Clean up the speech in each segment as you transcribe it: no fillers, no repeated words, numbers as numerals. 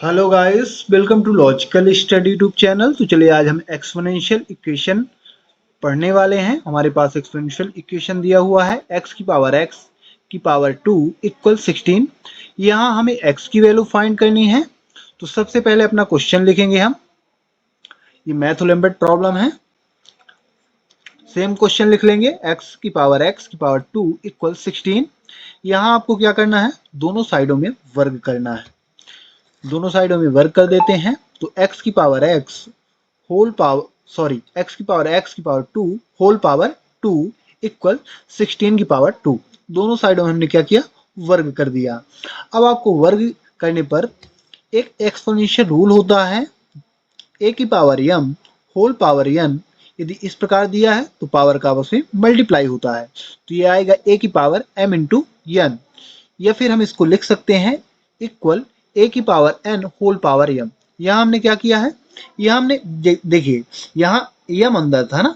Hello guys, welcome to logical study YouTube channel. तो चलिए आज हम एक्सपोनेंशियल इक्वेशन पढ़ने वाले हैं। हमारे पास एक्सपोनेंशियल इक्वेशन दिया हुआ है x की पावर 2 इक्वल 16। यहाँ हमें x की वैल्यू फाइंड करनी है। तो सबसे पहले अपना क्वेश्चन लिखेंगे हम। ये मैथ ओलंपियाड प्रॉब्लम है। सेम क्वेश्चन लिख लेंगे x की पावर 2 इक्वल 16। यहाँ आपको क्या करना है, दोनों साइडों में वर्ग करना है। दोनों साइडों में वर्ग कर देते हैं तो x की पावर x की पावर 2 होल पावर 2 इक्वल 16 की पावर 2। दोनों साइडों में हमने क्या किया, वर्ग कर दिया। अब आपको वर्ग करने पर एक एक्सपोनेंशियल रूल होता है, a की power m whole power n। यदि इस प्रकार दिया है तो पावर का आपस में मल्टीप्लाई होता है, तो ये आएगा a की पावर m इंटू n। या फिर हम इसको लिख सकते हैं इक्वल a की power n whole power m। यहाँ हमने क्या किया है, यहाँ हमने देखिए यहाँ m अंदर था ना,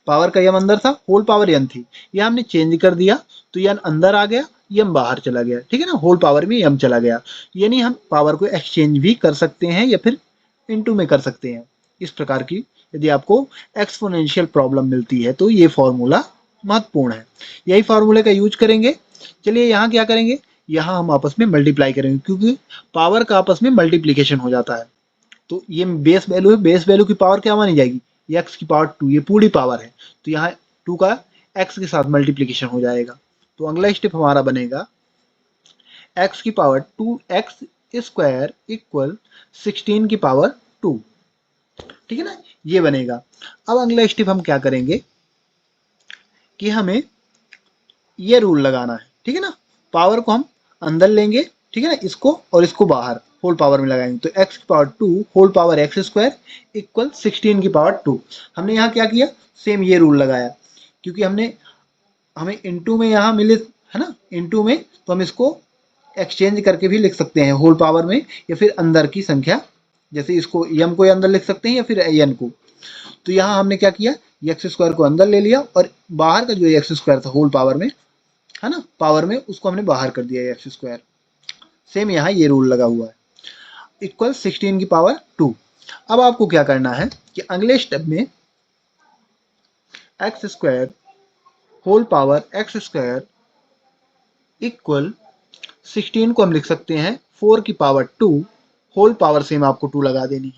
पावर का m अंदर था, होल पावर n थी। यह हमने चेंज कर दिया तो n अंदर आ गया, m बाहर चला गया। ठीक है ना, होल पावर में m चला गया। यानी हम पावर को एक्सचेंज भी कर सकते हैं या फिर इनटू में कर सकते हैं। इस प्रकार की यदि आपको एक्सपोनेंशियल प्रॉब्लम मिलती है तो ये फॉर्मूला महत्वपूर्ण है, यही फॉर्मूले का यूज करेंगे। चलिए यहाँ क्या करेंगे, यहाँ हम आपस में मल्टीप्लाई करेंगे, क्योंकि पावर का आपस में मल्टीप्लीकेशन हो जाता है। तो ये बेस वैल्यू है, बेस वैल्यू की पावर क्या मानी जाएगी, x की पावर 2, ये पूरी पावर है। तो यहाँ 2 का x के साथ मल्टीप्लीकेशन हो जाएगा। तो अगला स्टेप हमारा बनेगा x की पावर 2x स्क्वायर इक्वल 16 की पावर 2। ठीक है ना, ये बनेगा। अब अगला स्टेप हम क्या करेंगे कि हमें ये रूल लगाना है। ठीक है ना, पावर को हम अंदर लेंगे, ठीक है ना, इसको और इसको बाहर होल पावर में लगाएंगे। तो x की power 2 whole power x square equal 16 की पावर 2। हमने यहाँ क्या किया, सेम ये रूल लगाया, क्योंकि हमें इनटू में यहाँ मिले है ना, इनटू में तो हम इसको एक्सचेंज करके भी लिख सकते हैं होल पावर में, या फिर अंदर की संख्या, जैसे इसको m को अंदर लिख सकते हैं या फिर n को। तो यहाँ हमने क्या किया, एक्स स्क्वायर को अंदर ले लिया और बाहर का जो एक्स स्क्वायर था होल पावर में है ना, पावर में, उसको हमने बाहर कर दिया एक्स स्क्वायर। सेम यहाँ ये रूल लगा हुआ है, इक्वल 16 की पावर 2। अब आपको क्या करना है कि अगले स्टेप में x square whole power x square equal 16 को हम लिख सकते हैं 4 की पावर 2 होल पावर, सेम आपको 2 लगा देनी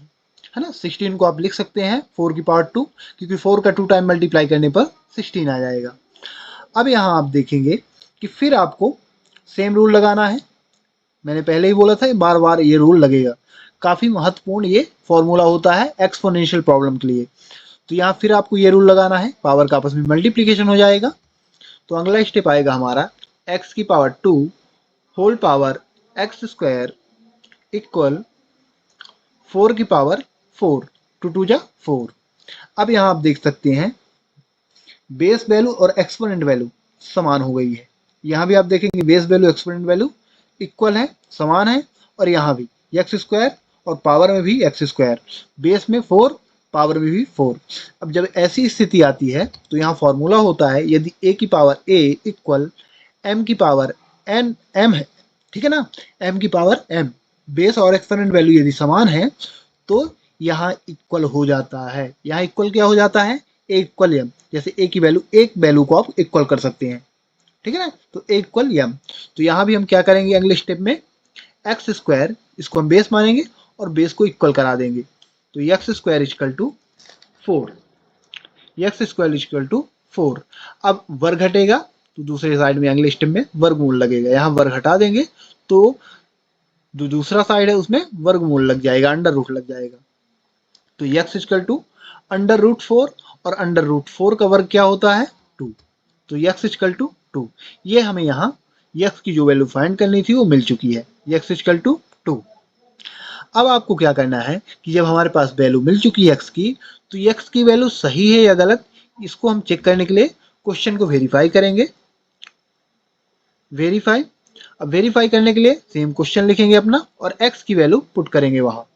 है ना। 16 को आप लिख सकते हैं 4 की पावर 2, क्योंकि 4 का 2 टाइम मल्टीप्लाई करने पर 16 आ जाएगा। अब यहाँ आप देखेंगे कि फिर आपको सेम रूल लगाना है। मैंने पहले ही बोला था बार बार ये रूल लगेगा, काफ़ी महत्वपूर्ण ये फॉर्मूला होता है एक्सपोनेंशियल प्रॉब्लम के लिए। तो यहाँ फिर आपको ये रूल लगाना है, पावर का आपस में मल्टीप्लीकेशन हो जाएगा। तो अगला स्टेप आएगा हमारा x की power 2 whole power x square equal 4 की पावर 4, 2 2 जा 4। अब यहाँ आप देख सकते हैं बेस वैल्यू और एक्सपोनेंट वैल्यू समान हो गई है। यहाँ भी आप देखेंगे base value exponent value equal है, समान है। और यहाँ भी एक्स स्क्वायर और पावर में भी एक्स स्क्वायर, बेस में 4 पावर में भी 4। अब जब ऐसी स्थिति आती है तो यहाँ फॉर्मूला होता है, यदि a की पावर a इक्वल m की पावर n m है, ठीक है ना, m की पावर m, बेस और एक्सपोनेंट वैल्यू यदि समान है तो यहाँ इक्वल हो जाता है। यहाँ इक्वल क्या हो जाता है, a इक्वल m। जैसे a की वैल्यू, एक वैल्यू को आप इक्वल कर सकते हैं, ठीक है ना, तो a इक्वल m। तो यहाँ भी हम क्या करेंगे, अगले स्टेप में एक्स स्क्वायर, इसको हम बेस मानेंगे और बेस को इक्वल करा देंगे। तो x square equal to 4, x square equal to 4। अब वर्ग घटेगा तो दूसरे साइड में अगले स्टेप में वर्गमूल लगेगा। यहाँ वर्ग हटा देंगे तो जो दूसरा साइड है उसमें वर्गमूल लग जाएगा, अंडर रूट लग जाएगा। तो x equal to under root 4, और अंडर रूट 4 का वर्ग क्या होता है, 2। तो एक्स इक्वल टू 2। ये हमें यहाँ एक्स की जो वैल्यू फाइंड करनी थी वो मिल चुकी है, एक्स इक्वल टू 2। अब आपको क्या करना है कि जब हमारे पास वैल्यू मिल चुकी है एक्स की, तो एक्स की वैल्यू सही है या गलत, इसको हम चेक करने के लिए क्वेश्चन को वेरीफाई करेंगे। वेरीफाई, अब वेरीफाई करने के लिए सेम क्वेश्चन लिखेंगे अपना और एक्स की वैल्यू पुट करेंगे वहाँ।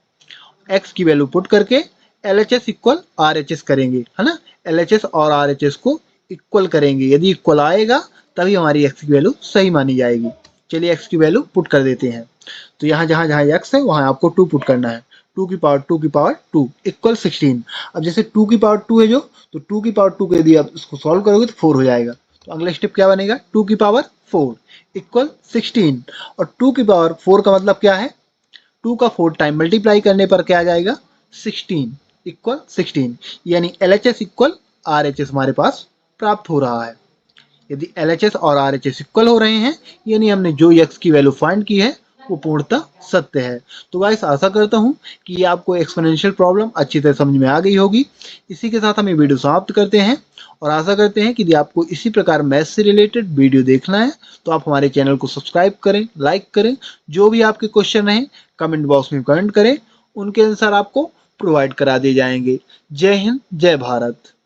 एक्स की वैल्यू पुट करके LHS इक्वल RHS करेंगे, है ना, LHS और RHS को इक्वल करेंगे। यदि इक्वल आएगा तभी हमारी एक्स की वैल्यू सही मानी जाएगी। चलिए x की वैल्यू पुट कर देते हैं। तो यहाँ जहाँ जहाँ x है वहाँ आपको 2 पुट करना है। 2 की पावर 2 इक्वल 16। अब जैसे 2 की पावर 2 है जो, तो 2 की पावर 2 को यदि आप इसको सॉल्व करोगे तो 4 हो जाएगा। तो अगला स्टेप क्या बनेगा, 2 की पावर 4 इक्वल 16। और 2 की पावर 4 का मतलब क्या है, 2 का 4 टाइम मल्टीप्लाई करने पर क्या आ जाएगा, 16 इक्वल 16। यानी LHS इक्वल RHS हमारे पास प्राप्त हो रहा है। यदि LHS और RHS इक्वल हो रहे हैं, यानी हमने जो x की वैल्यू फाइंड की है वो पूर्णतः सत्य है। तो गाइस आशा करता हूँ कि ये आपको एक्सपोनेंशियल प्रॉब्लम अच्छी तरह समझ में आ गई होगी। इसी के साथ हम ये वीडियो समाप्त करते हैं और आशा करते हैं कि यदि आपको इसी प्रकार मैथ्स से रिलेटेड वीडियो देखना है तो आप हमारे चैनल को सब्सक्राइब करें, लाइक करें। जो भी आपके क्वेश्चन हैं कमेंट बॉक्स में कमेंट करें, उनके अनुसार आपको प्रोवाइड करा दिए जाएंगे। जय हिंद, जय भारत।